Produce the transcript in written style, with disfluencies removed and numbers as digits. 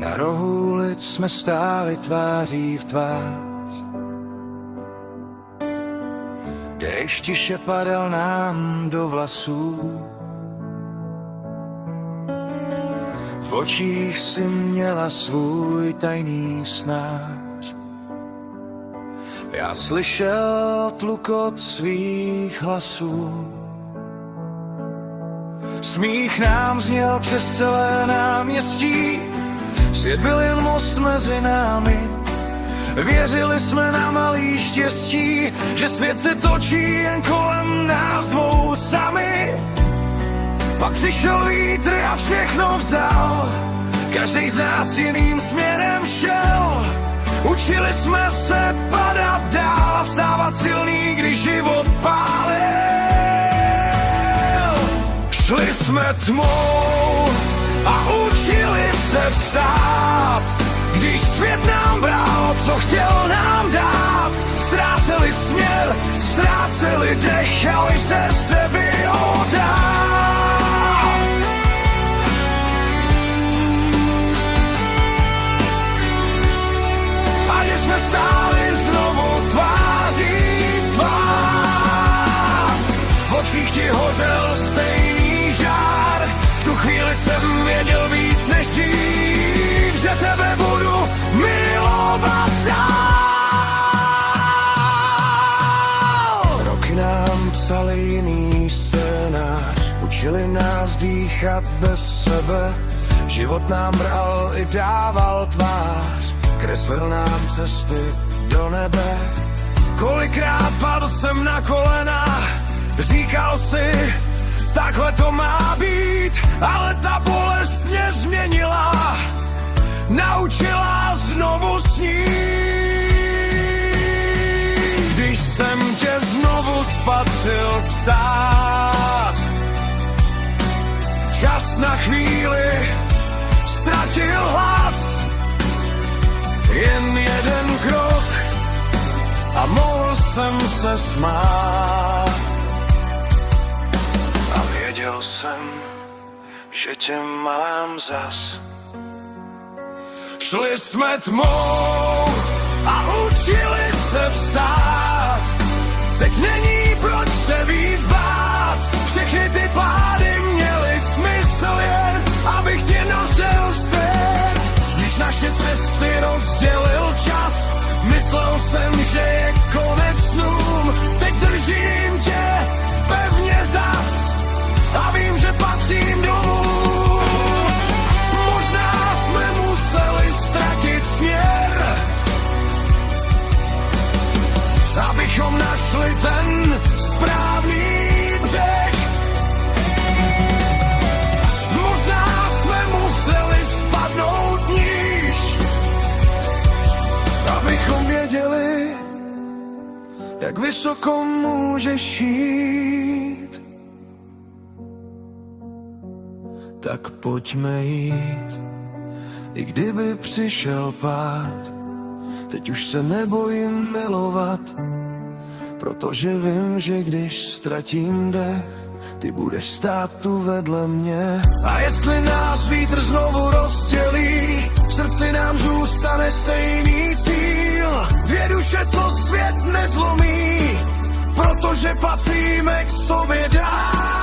Na rohu ulic jsme stáli tváří v tvář. Déšť tiše padal nám do vlasů. V očích si měla svůj tajný snář. Já slyšel tlukot svých hlasů. Smích nám zněl přes celé náměstí. Svět byl jen most mezi námi. Věřili jsme na malý štěstí, že svět se točí jen kolem nás dvou sami. Pak přišel vítr a všechno vzal. Každý z nás jiným směrem šel. Učili jsme se padat dál a vstávat silný, když život pálil. Šli jsme tmou a učili se vstát. Když svět nám bral, co chtěl nám dát. Ztráceli směr, ztráceli dech, ale se sebe odát. A když jsme stáli znovu tváří v tvář, v očích ti hořel stejný žár. V tu chvíli jsem věděl víc než dřív, že tebe budu milovat dál. Roky nám psali jiný scénář, učili nás dýchat bez sebe. Život nám bral i dával tvář, kreslil nám cesty do nebe. Kolikrát padl jsem na kolena, říkal si, takhle to má být, ale ta bolest mě změnila, naučila znovu snít. Když jsem tě znovu spatřil stát, čas na chvíli ztratil hlas. Jen jeden krok a mohl jsem se smát. A věděl jsem, že tě mám zas. Šli jsme tmou a učili se vstát. Teď není proč se víc bát. Všechny ty pády měly smysl jen, abych tě nosil zpět. Když naše cesty rozdělil čas, myslel jsem, že je konec snům. Teď držím tě pevně zas a vím, že patřím domů. Možná jsme museli ztratit směr, abychom našli ten správný břeh. Možná jsme museli spadnout níž, abychom věděli, jak vysoko můžeš jít. Tak pojďme jít, i kdyby přišel pád. Teď už se nebojím milovat, protože vím, že když ztratím dech, ty budeš stát tu vedle mě. A jestli nás vítr znovu rozdělí, v srdci nám zůstane stejný cíl. Dvě duše, co svět nezlomí, protože patříme k sobě dál.